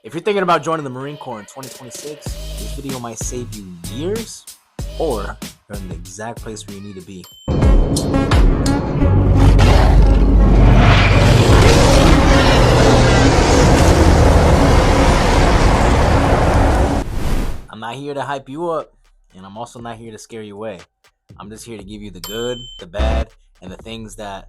If you're thinking about joining the Marine Corps in 2026, this video might save you years, or you're in the exact place where you need to be. I'm not here to hype you up, and I'm also not here to scare you away. I'm just here to give you the good, the bad, and the things that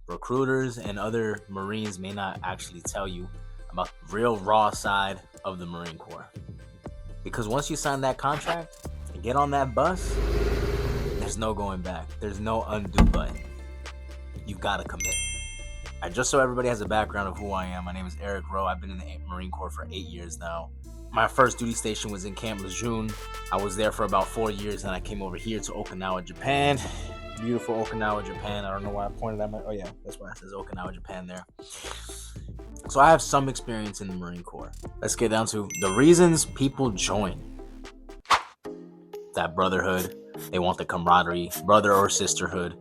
recruiters and other Marines may not actually tell you about the real raw side of the Marine Corps. Because once you sign that contract and get on that bus, there's no going back. There's no undo button. You've got to commit. Just so everybody has a background of who I am, my name is Eric Rowe. I've been in the Marine Corps for 8 years now. My first duty station was in Camp Lejeune. I was there for about 4 years, and I came over here to Okinawa, Japan. Beautiful Okinawa, Japan. I don't know why I pointed at my... Oh, yeah, that's why it says Okinawa, Japan there. So I have some experience in the Marine Corps. Let's get down to the reasons people join. That brotherhood. They want the camaraderie, brother or sisterhood.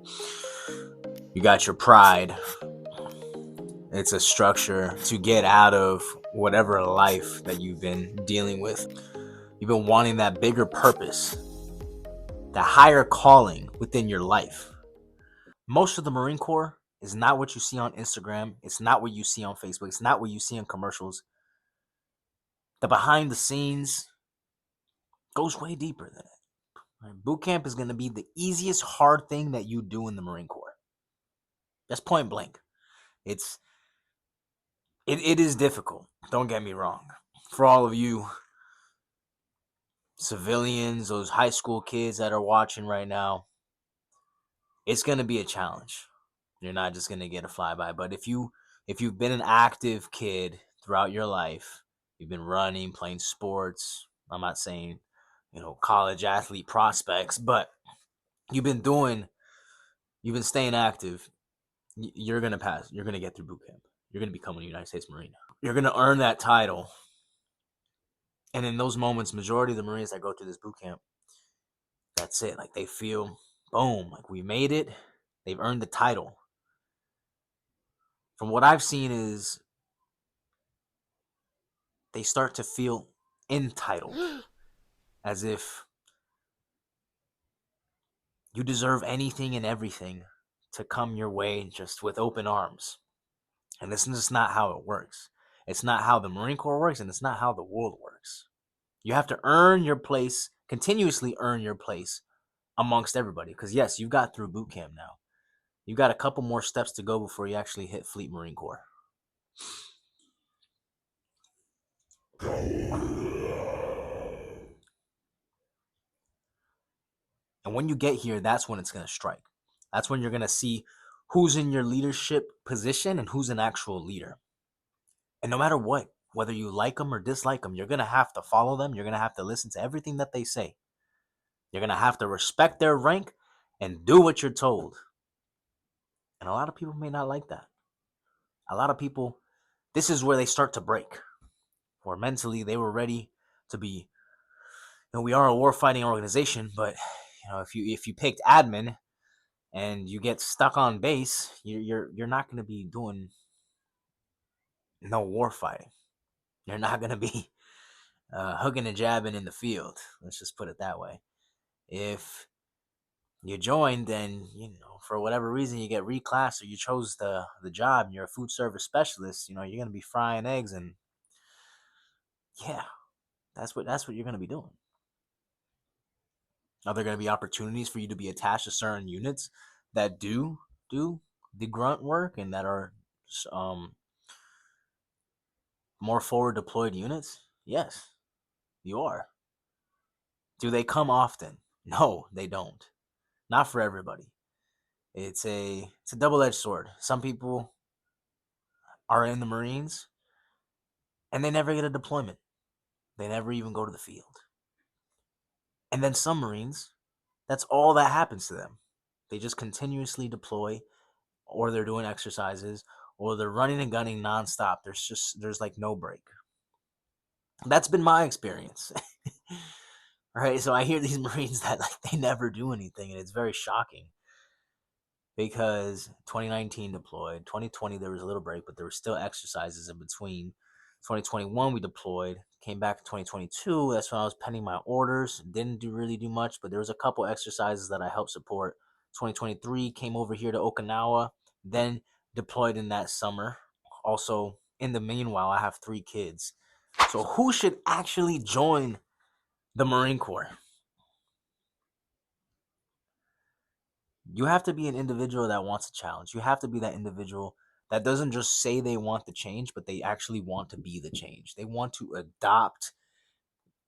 You got your pride. It's a structure to get out of whatever life that you've been dealing with. You've been wanting that bigger purpose, that higher calling within your life. Most of the Marine Corps is not what you see on Instagram. It's not what you see on Facebook. It's not what you see in commercials. The behind the scenes goes way deeper than it. Boot camp is going to be the easiest hard thing that you do in the Marine Corps. That's point blank. It is difficult. Don't get me wrong. For all of you civilians, those high school kids that are watching right now, it's going to be a challenge. You're not just going to get a flyby. But if you've been an active kid throughout your life, you've been running, playing sports, I'm not saying, college athlete prospects, but you've been staying active, you're going to pass. You're going to get through boot camp. You're going to become a United States Marine. You're going to earn that title. And in those moments, majority of the Marines that go through this boot camp, that's it. Like, they feel, boom, like, we made it. They've earned the title. From what I've seen is they start to feel entitled, as if you deserve anything and everything to come your way just with open arms. And this is just not how it works. It's not how the Marine Corps works, and it's not how the world works. You have to earn your place, continuously earn your place amongst everybody. Because yes, you got through boot camp now. You've got a couple more steps to go before you actually hit Fleet Marine Corps. And when you get here, that's when it's going to strike. That's when you're going to see who's in your leadership position and who's an actual leader. And no matter what, whether you like them or dislike them, you're going to have to follow them. You're going to have to listen to everything that they say. You're going to have to respect their rank and do what you're told. And a lot of people may not like that. A lot of people, this is where they start to break. Where mentally they were ready to be, we are a warfighting organization, but if you picked admin and you get stuck on base, you're not going to be doing no warfighting. You're not going to be hooking and jabbing in the field. Let's just put it that way. If you joined and, for whatever reason you get reclassed or you chose the job and you're a food service specialist, you're going to be frying eggs, and yeah, that's what you're going to be doing. Are there going to be opportunities for you to be attached to certain units that do the grunt work and that are more forward deployed units? Yes, you are. Do they come often? No, they don't. Not for everybody. It's a double-edged sword. Some people are in the Marines and they never get a deployment. They never even go to the field. And then some Marines, that's all that happens to them. They just continuously deploy, or they're doing exercises, or they're running and gunning nonstop. There's like no break. That's been my experience. Right? So I hear these Marines that they never do anything, and it's very shocking. Because 2019 deployed, 2020 there was a little break, but there were still exercises in between. 2021, we deployed. Came back in 2022. That's when I was penning my orders. Didn't really do much, but there was a couple exercises that I helped support. 2023, came over here to Okinawa, then deployed in that summer. Also, in the meanwhile, I have 3 kids. So who should actually join the Marine Corps? You have to be an individual that wants a challenge. You have to be that individual that doesn't just say they want the change, but they actually want to be the change. They want to adopt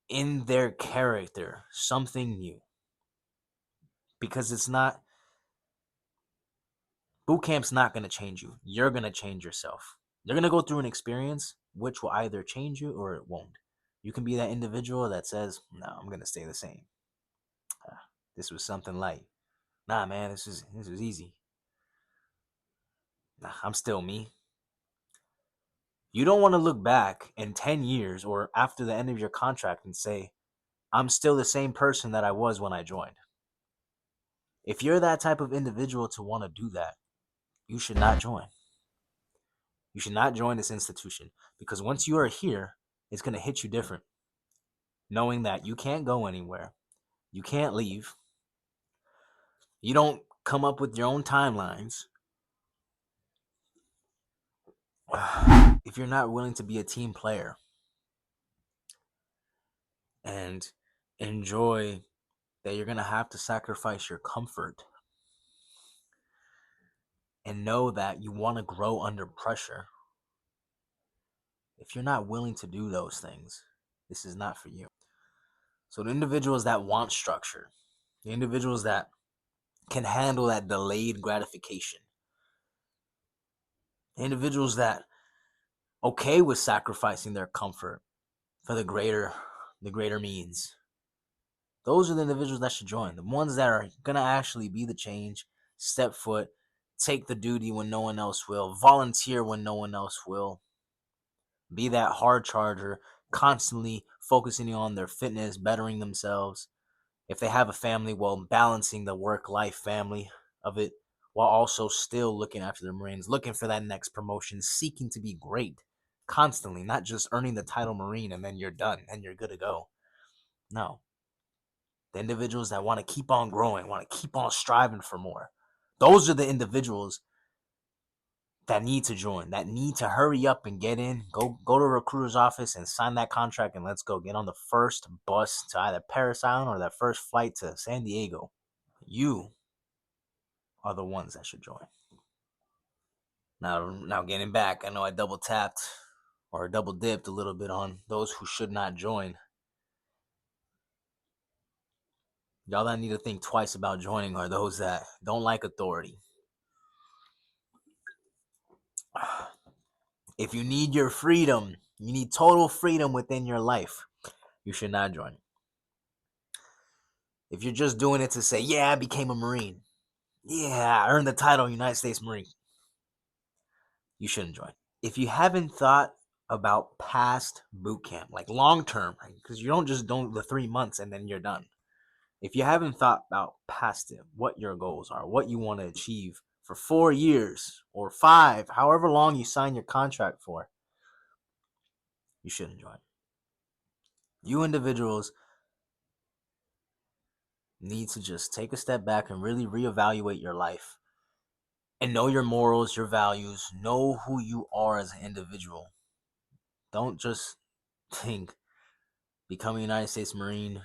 in their character something new. Because boot camp's not going to change you. You're going to change yourself. You're going to go through an experience which will either change you or it won't. You can be that individual that says, no, I'm going to stay the same. This was something light. Nah, man, this is easy. Nah, I'm still me. You don't want to look back in 10 years or after the end of your contract and say, I'm still the same person that I was when I joined. If you're that type of individual to want to do that, you should not join. You should not join this institution because once you are here, it's going to hit you different. Knowing that you can't go anywhere, you can't leave, you don't come up with your own timelines. If you're not willing to be a team player and enjoy that you're going to have to sacrifice your comfort and know that you want to grow under pressure, if you're not willing to do those things, this is not for you. So the individuals that want structure, the individuals that can handle that delayed gratification, the individuals that okay with sacrificing their comfort for the greater means, those are the individuals that should join. The ones that are going to actually be the change, step foot, take the duty when no one else will, volunteer when no one else will, be that hard charger, constantly focusing on their fitness, bettering themselves. If they have a family, well, balancing the work-life family of it while also still looking after the Marines, looking for that next promotion, seeking to be great constantly, not just earning the title Marine and then you're done and you're good to go. No. The individuals that want to keep on growing, want to keep on striving for more. Those are the individuals that need to join, that need to hurry up and get in, go to a recruiter's office and sign that contract and let's go. Get on the first bus to either Paris Island or that first flight to San Diego. You are the ones that should join. Now getting back, I know I double tapped or double dipped a little bit on those who should not join. Y'all that need to think twice about joining are those that don't like authority. If you need your freedom, you need total freedom within your life, you should not join. If you're just doing it to say, yeah, I became a Marine. Yeah, I earned the title United States Marine. You shouldn't join. If you haven't thought about past boot camp, like long term, because you don't just do the 3 months and then you're done. If you haven't thought about past it, what your goals are, what you want to achieve for 4 years or 5, however long you sign your contract for, you shouldn't join. You individuals need to just take a step back and really reevaluate your life and know your morals, your values, know who you are as an individual. Don't just think become a United States Marine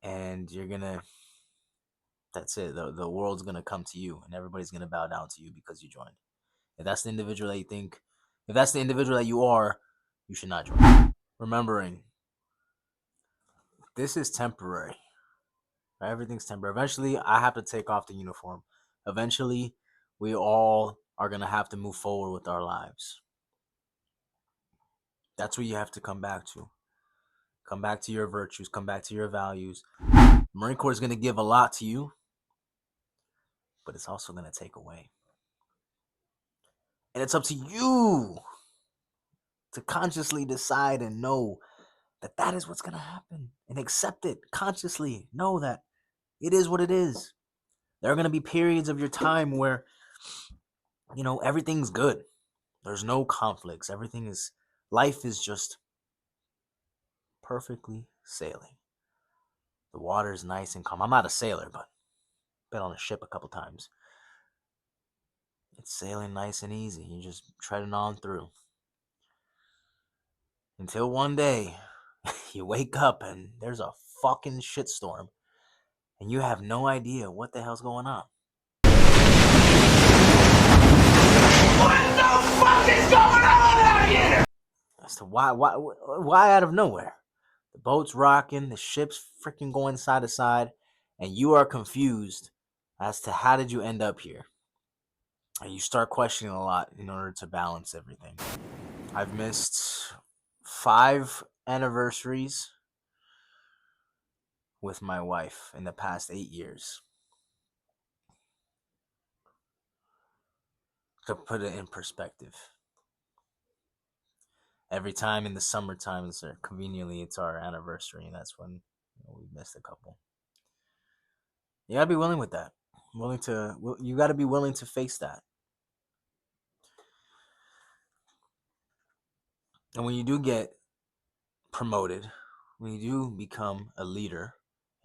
and you're gonna, that's it. The world's gonna come to you and everybody's gonna bow down to you because you joined. If that's the individual that you think, if that's the individual that you are, you should not join. Remembering, this is temporary. Everything's temporary. Eventually, I have to take off the uniform. Eventually, we all are going to have to move forward with our lives. That's what you have to come back to. Come back to your virtues. Come back to your values. Marine Corps is going to give a lot to you, but it's also going to take away. And it's up to you to consciously decide and know that that is what's going to happen and accept it consciously. Know that it is what it is. There are going to be periods of your time where, everything's good. There's no conflicts. Everything is life is just perfectly sailing. The water is nice and calm. I'm not a sailor, but been on a ship a couple times. It's sailing nice and easy. You're just treading on through. Until one day, you wake up and there's a fucking shitstorm. And you have no idea what the hell's going on. What the fuck is going on out here? As to why out of nowhere? The boat's rocking, the ship's freaking going side to side, and you are confused as to how did you end up here. And you start questioning a lot in order to balance everything. I've missed 5 anniversaries with my wife in the past 8 years. To put it in perspective, every time in the summertime, conveniently it's our anniversary, and that's when we missed a couple. You gotta be willing with that. You gotta be willing to face that. And when you do get promoted, when you do become a leader,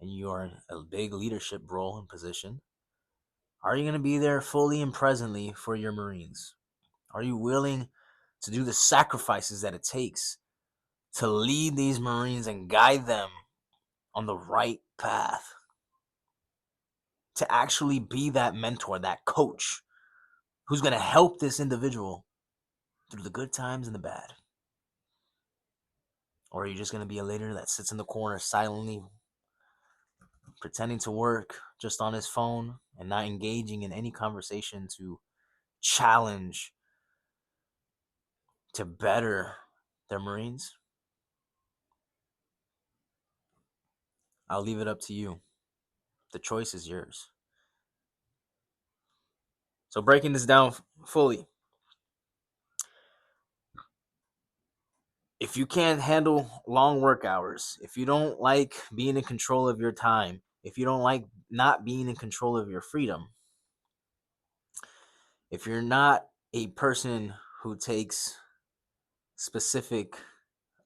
and you are in a big leadership role and position, are you gonna be there fully and presently for your Marines? Are you willing to do the sacrifices that it takes to lead these Marines and guide them on the right path? To actually be that mentor, that coach who's going to help this individual through the good times and the bad? Or are you just going to be a leader that sits in the corner silently, pretending to work just on his phone and not engaging in any conversation to challenge, to better their Marines? I'll leave it up to you. The choice is yours. So breaking this down fully, if you can't handle long work hours, if you don't like being in control of your time, if you don't like not being in control of your freedom, if you're not a person who takes specific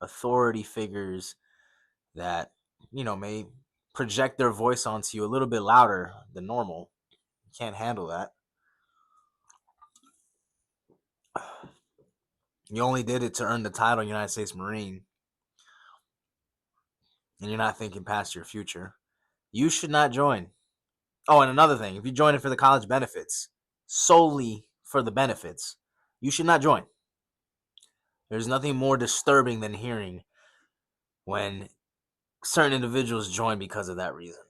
authority figures that, may project their voice onto you a little bit louder than normal, you can't handle that. You only did it to earn the title United States Marine, and you're not thinking past your future. You should not join. Oh, and another thing, if you join it for the college benefits, solely for the benefits, you should not join. There's nothing more disturbing than hearing when certain individuals join because of that reason.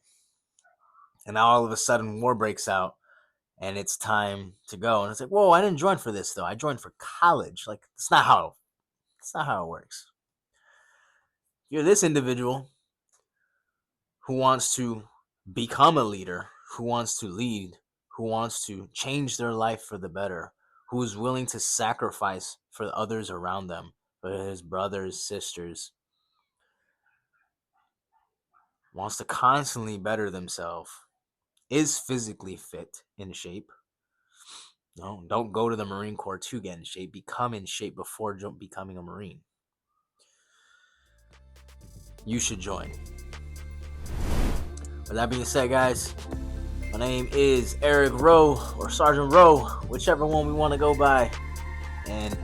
And now all of a sudden war breaks out and it's time to go. And it's like, whoa, I didn't join for this though. I joined for college. Like, it's not how it works. You're this individual who wants to become a leader, who wants to lead, who wants to change their life for the better, who is willing to sacrifice for the others around them, for his brothers, sisters, wants to constantly better themselves, is physically fit, in shape. No, don't go to the Marine Corps to get in shape. Become in shape before becoming a Marine. You should join. With that being said, guys, my name is Eric Rowe or Sergeant Rowe, whichever one we want to go by. And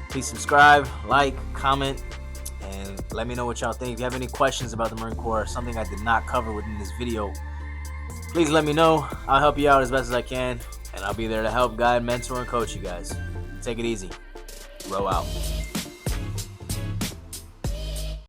please subscribe, like, comment, and let me know what y'all think. If you have any questions about the Marine Corps, something I did not cover within this video, please let me know. I'll help you out as best as I can, and I'll be there to help, guide, mentor, and coach you guys. Take it easy. Row out.